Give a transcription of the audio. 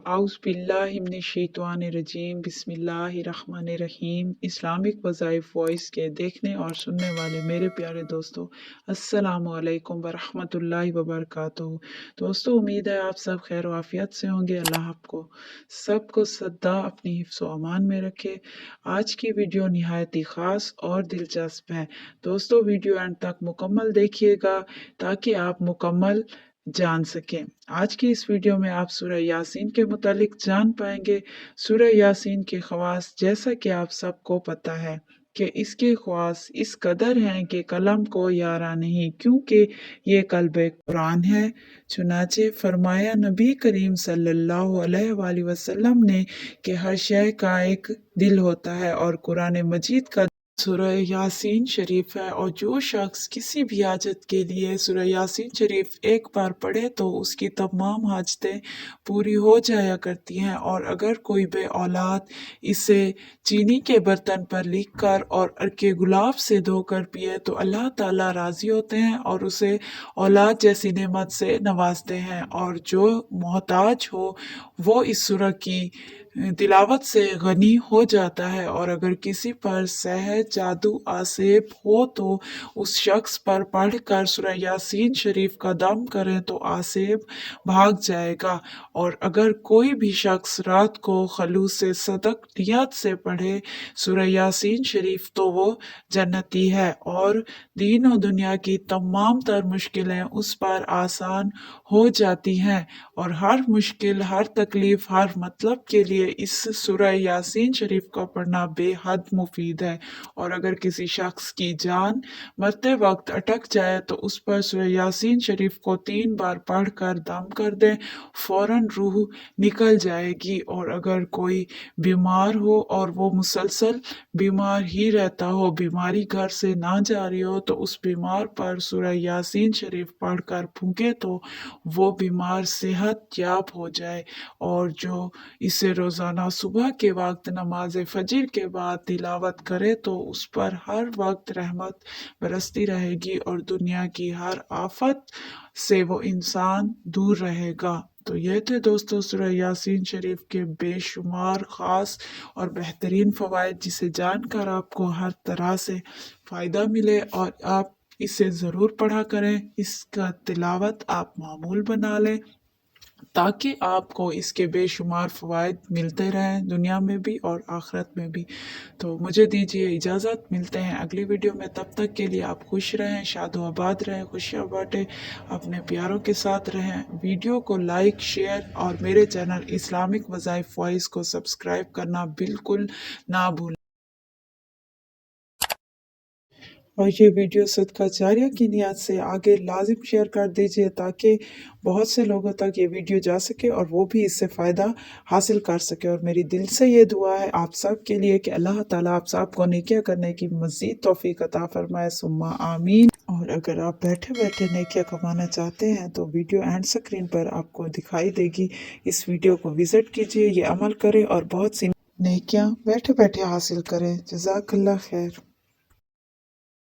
आउज़ुबिल्लाहिमिनश्शैतानिर्रजीम बिस्मिल्लाहिर्रहमानिर्रहीम। Islamic वज़ाइफ voice के देखने और सुनने वाले मेरे प्यारे दोस्तों, अस्सलामु अलैकुम वरहमतुल्लाहि वबरकातुहू। दोस्तों, उम्मीद है आप सब खैर आफियत से होंगे। अल्लाह आपको सबको सदा अपनी हिफ्ज़ व अमान में रखे। आज की वीडियो निहायत ही ख़ास और दिलचस्प है। दोस्तों, वीडियो एंड तक मुकम्मल देखिएगा ताकि आप मुकम्मल जान सकें। आज की इस वीडियो में आप सूरह यासीन के मुतालिक जान पाएंगे। सूरह यासीन के ख़वास, जैसा कि आप सबको पता है कि इसके ख़वास इस कदर हैं कि कलम को यारा नहीं, क्योंकि ये कल्बे कुरान है। चुनाचे फरमाया नबी करीम सल्लल्लाहु अलैहि वसल्लम ने कि हर शय का एक दिल होता है और कुरान मजीद का सूरह यासीन शरीफ है। और जो शख्स किसी भी हाजत के लिए सूरह यासीन शरीफ एक बार पढ़े तो उसकी तमाम हाजतें पूरी हो जाया करती हैं। और अगर कोई बे औलाद इसे चीनी के बर्तन पर लिख कर और अर्के गुलाब से धोकर पिए तो अल्लाह ताला राज़ी होते हैं और उसे औलाद जैसी नेमत से नवाजते हैं। और जो मोहताज हो वो इस सूरह की तिलावत से गनी हो जाता है। और अगर किसी पर सहर जादू आसेब हो तो उस शख्स पर पढ़कर सूरह यासीन शरीफ का दम करें तो आसेब भाग जाएगा। और अगर कोई भी शख्स रात को खलूस से सदक नियत से पढ़े सूरह यासीन शरीफ तो वो जन्नती है और दीन और दुनिया की तमाम तर मुश्किलें उस पर आसान हो जाती हैं। और हर मुश्किल, हर तकलीफ, हर मतलब के लिए इस सूरह यासीन शरीफ का पढ़ना बेहद मुफीद है। और अगर किसी शख्स की जान मरते वक्त अटक जाए तो उस पर सूरह यासीन शरीफ को 3 बार पढ़कर दम कर दें, फौरन रूह निकल जाएगी। और अगर कोई बीमार हो और वो मुसलसल बीमार ही रहता हो, बीमारी घर से ना जा रही हो, तो उस बीमार पर सूरह यासीन शरीफ पढ़कर फूंके तो वो बीमार सेहत याब हो जाए। और जो इसे रोज़ाना सुबह के वक्त नमाज फजर के बाद तिलावत करे तो उस पर हर वक्त रहमत बरसती रहेगी और दुनिया की हर आफत से वो इंसान दूर रहेगा। तो ये थे दोस्तों सूरह यासीन शरीफ के बेशुमार ख़ास और बेहतरीन फ़वाइद, जिसे जानकर आपको हर तरह से फ़ायदा मिले। और आप इसे ज़रूर पढ़ा करें, इसका तिलावत आप मामूल बना लें ताकि आपको इसके बेशुमार फ़वाइद मिलते रहें दुनिया में भी और आखिरत में भी। तो मुझे दीजिए इजाज़त, मिलते हैं अगली वीडियो में। तब तक के लिए आप खुश रहें, शादो आबाद रहें, खुशियाँ बांटें, अपने प्यारों के साथ रहें। वीडियो को लाइक, शेयर और मेरे चैनल इस्लामिक वज़ाइफ वॉइस को सब्सक्राइब करना बिल्कुल ना भूलें। और ये वीडियो सदका जारिया की नियत से आगे लाजिम शेयर कर दीजिए ताकि बहुत से लोगों तक ये वीडियो जा सके और वो भी इससे फ़ायदा हासिल कर सके। और मेरी दिल से ये दुआ है आप सब के लिए कि अल्लाह ताला आप सब को नेकियां करने की मज़ीद तौफीक अता फरमाए, सुम्मा आमीन। और अगर आप बैठे बैठे नेकियां कमाना चाहते हैं तो वीडियो एंड स्क्रीन पर आपको दिखाई देगी, इस वीडियो को विज़िट कीजिए, ये अमल करें और बहुत सी नेकियां बैठे बैठे हासिल करें। जज़ाकल्लाह खैर।